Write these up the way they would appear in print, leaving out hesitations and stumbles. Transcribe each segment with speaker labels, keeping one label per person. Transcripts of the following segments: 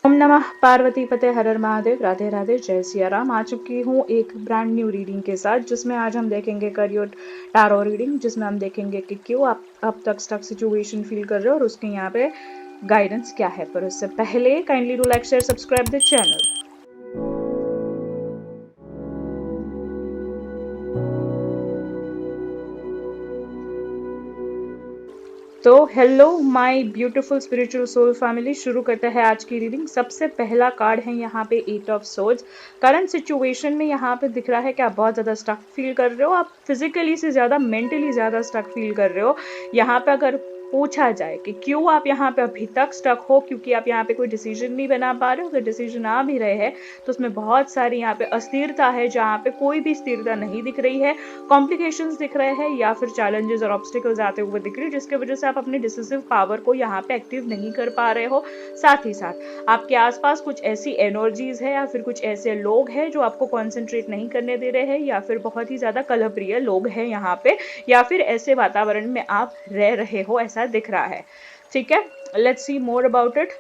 Speaker 1: ओम नमः पार्वती पते हर हर महादेव। राधे राधे, जय सिया राम। आ चुकी हूँ एक ब्रांड न्यू रीडिंग के साथ, जिसमें आज हम देखेंगे करियर टैरो रीडिंग, जिसमें हम देखेंगे कि क्यों आप अब तक स्टक सिचुएशन फील कर रहे हो और उसके यहाँ पे गाइडेंस क्या है। पर उससे पहले kindly do like share subscribe the channel. तो hello my beautiful spiritual soul family, शुरू करते हैं आज की रीडिंग। सबसे पहला कार्ड है यहाँ पे 8 ऑफ सोर्ड्स। करंट सिचुएशन में यहाँ पे दिख रहा है कि आप बहुत ज़्यादा स्टक फील कर रहे हो। आप फिजिकली से ज़्यादा मेंटली ज़्यादा स्टक फील कर रहे हो। यहाँ पे अगर पूछा जाए कि क्यों आप यहाँ पे अभी तक स्टक हो, क्योंकि आप यहाँ पे कोई डिसीजन नहीं बना पा रहे हो। अगर डिसीजन आ भी रहे हैं तो उसमें बहुत सारी यहाँ पे अस्थिरता है, जहाँ पे कोई भी स्थिरता नहीं दिख रही है। कॉम्प्लिकेशंस दिख रहे हैं या फिर चैलेंजेस और ऑब्स्टिकल्स आते हुए दिख रहे हैं, जिसकी वजह से आप अपने डिसिसिव पावर को यहाँ पे एक्टिव नहीं कर पा रहे हो। साथ ही साथ आपके आसपास कुछ ऐसी एनर्जीज है या फिर कुछ ऐसे लोग हैं जो आपको कॉन्सेंट्रेट नहीं करने दे रहे हैं, या फिर बहुत ही ज्यादा कलहप्रिय लोग हैं यहाँ पे, या फिर ऐसे वातावरण में आप रह रहे हो, ऐसा दिख रहा है। ठीक है, let's see more about it.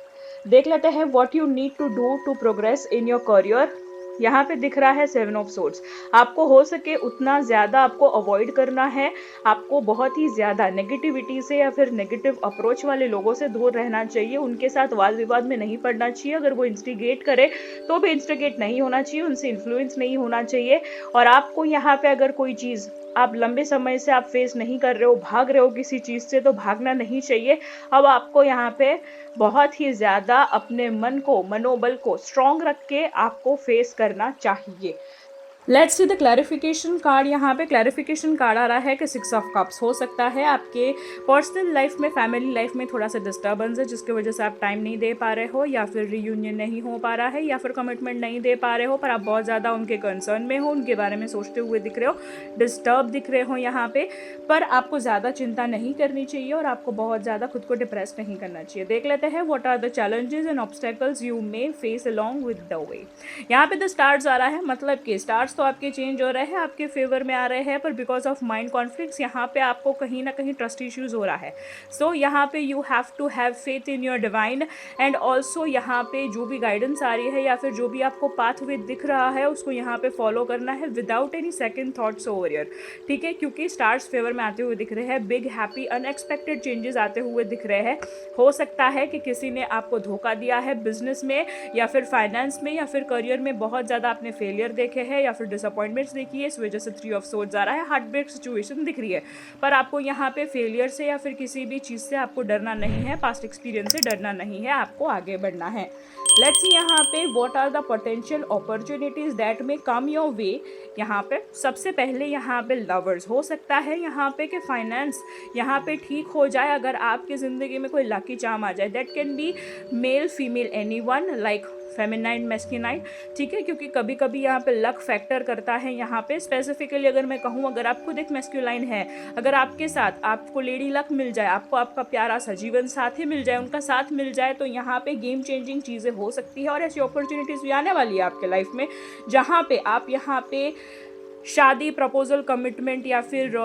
Speaker 1: देख लेते हैं what you need to do to progress in your career. यहाँ पे दिख रहा है 7 ऑफ सोर्ड्स। आपको हो सके उतना ज़्यादा आपको अवॉइड करना है। आपको बहुत ही ज़्यादा नेगेटिविटी से या फिर नेगेटिव अप्रोच वाले लोगों से दूर रहना चाहिए। उनके साथ वाद विवाद में नहीं पड़ना चाहिए। अगर वो इंस्टिगेट करे तो भी इंस्टिगेट नहीं होना चाहिए, उनसे इन्फ्लुएंस नहीं होना चाहिए। और आपको यहाँ पे अगर कोई चीज़ आप लंबे समय से आप फेस नहीं कर रहे हो, भाग रहे हो किसी चीज़ से, तो भागना नहीं चाहिए। अब आपको यहाँ पे बहुत ही ज़्यादा अपने मन को, मनोबल को स्ट्रॉन्ग रख के आपको फेस करना चाहिए। Let's see the clarification card. यहाँ पे क्लैरिफिकेशन कार्ड आ रहा है कि 6 ऑफ कप्स। हो सकता है आपके पर्सनल लाइफ में, फैमिली लाइफ में थोड़ा सा डिस्टर्बेंस है, जिसकी वजह से आप टाइम नहीं दे पा रहे हो, या फिर रियूनियन नहीं हो पा रहा है, या फिर कमिटमेंट नहीं दे पा रहे हो, पर आप बहुत ज़्यादा उनके कंसर्न में हो, उनके बारे में सोचते हुए दिख रहे हो, डिस्टर्ब दिख रहे हो यहाँ पे। पर आपको ज़्यादा चिंता नहीं करनी चाहिए और आपको बहुत ज़्यादा खुद को डिप्रेस नहीं करना चाहिए। देख लेते हैं what are the challenges and obstacles you may face along with the way. यहाँ पे द स्टार्स आ रहा है, मतलब कि स्टार्स तो आपके चेंज हो रहे हैं, आपके फेवर में आ रहे हैं, पर बिकॉज ऑफ माइंड कॉन्फ्लिक्ट्स यहाँ पे आपको कहीं ना कहीं ट्रस्ट इश्यूज हो रहा है। सो यहाँ पे you have to have faith in your divine. And also यहाँ पे जो भी गाइडेंस आ रही है या फिर जो भी आपको पाथवे दिख रहा है, उसको यहाँ पे फॉलो करना है without any second thoughts over year. ठीक है, क्योंकि स्टार्स फेवर में आते हुए दिख रहे हैं। बिग हैप्पी अनएक्सपेक्टेड चेंजेस आते हुए दिख रहे हैं। हो सकता है कि किसी ने आपको धोखा दिया है बिजनेस में या फिर फाइनेंस में या फिर करियर में, बहुत ज़्यादा आपने फेलियर देखे हैं या फिर डिसअपॉइंटमेंट्स देखी है, इस वजह से 3 ऑफ सोर्ड्स आ रहा है। हार्ट ब्रेक सिचुएशन दिख रही है, पर आपको यहाँ पे फेलियर से या फिर किसी भी चीज़ से आपको डरना नहीं है, पास्ट एक्सपीरियंस से डरना नहीं है, आपको आगे बढ़ना है। लेट्स सी यहाँ पे what are the potential opportunities that may come your way. यहाँ पे सबसे पहले यहाँ पे लवर्स, हो सकता है यहाँ पे कि फाइनेंस यहाँ पे ठीक हो जाए, अगर आपकी ज़िंदगी में कोई लकी चार्म आ जाए। That can be male female anyone, like feminine masculine. ठीक है, क्योंकि कभी कभी यहाँ पे लक फैक्टर करता है। यहाँ पे स्पेसिफिकली अगर मैं कहूँ, अगर आप खुद एक मैस्कुलाइन है, अगर आपके साथ आपको लेडी लक मिल जाए, आपको आपका प्यारा सा जीवन साथी मिल जाए, उनका साथ मिल जाए, तो यहाँ पे गेम चेंजिंग चीज़ें हो सकती है। और ऐसी अपॉर्चुनिटीज़ भी आने वाली है आपके लाइफ में, जहाँ पे आप यहाँ पे शादी, प्रपोजल, कमिटमेंट या फिर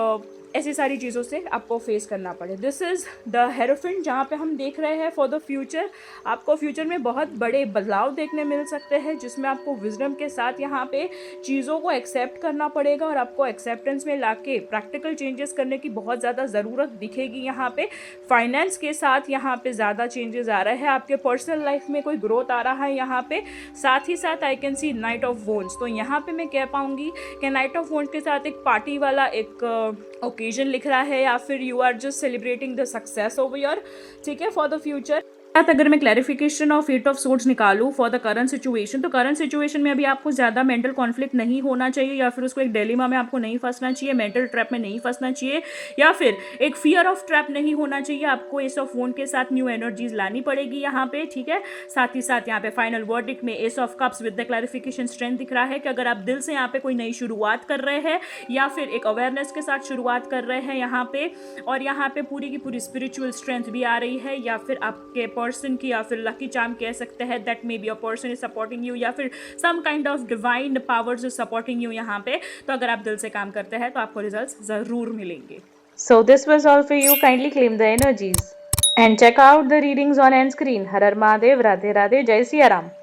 Speaker 1: ऐसी सारी चीज़ों से आपको फेस करना पड़े। दिस इज़ द हेरोफेंट, जहाँ पे हम देख रहे हैं फॉर द फ्यूचर आपको फ्यूचर में बहुत बड़े बदलाव देखने मिल सकते हैं, जिसमें आपको विजडम के साथ यहाँ पे चीज़ों को एक्सेप्ट करना पड़ेगा और आपको एक्सेप्टेंस में लाके प्रैक्टिकल चेंजेस करने की बहुत ज़्यादा ज़रूरत दिखेगी। यहाँ पे फाइनेंस के साथ यहाँ पे ज़्यादा चेंजेस आ रहे हैं। आपके पर्सनल लाइफ में कोई ग्रोथ आ रहा है यहाँ पे। साथ ही साथ I can see night of wands, तो यहाँ पे मैं कह पाऊँगी कि नाइट ऑफ वॉन्ड्स के साथ एक पार्टी वाला एक ओकेजन लिख रहा है, या फिर you are just celebrating the success over your, ठीक है, फॉर द फ्यूचर। अगर मैं क्लैरिफिकेशन ऑफ 8 ऑफ सोर्ड्स निकालूं फॉर द करंट सिचुएशन, तो करंट सिचुएशन में अभी आपको ज़्यादा मेंटल कॉन्फ्लिक्ट नहीं होना चाहिए, या फिर उसको एक डिलेमा में आपको नहीं फंसना चाहिए, मेंटल ट्रैप में नहीं फंसना चाहिए, या फिर एक फियर ऑफ ट्रैप नहीं होना चाहिए। आपको एस ऑफ वॉन्ड के साथ न्यू एनर्जीज लानी पड़ेगी यहाँ पे। ठीक है, साथ ही साथ यहाँ पे फाइनल वर्डिक्ट में S of cups with the clarification strength दिख रहा है कि अगर आप दिल से यहाँ पे कोई नई शुरुआत कर रहे हैं या फिर एक अवेयरनेस के साथ शुरुआत कर रहे हैं यहाँ पे, और यहाँ पे पूरी की पूरी स्पिरिचुअल स्ट्रेंथ भी आ रही है, या फिर आपके पर्सन की या फिर लकी चार्म कह सकते हैं, that may be a person is supporting you, या फिर some kind of divine powers is supporting you यहाँ पे। तो अगर आप दिल से काम करते हैं तो आपको रिजल्ट्स जरूर मिलेंगे। So this was all for you. Kindly claim the energies. And check out the readings on end screen. Har Har Mahadev, Radhe Radhe, Jai Siya Ram.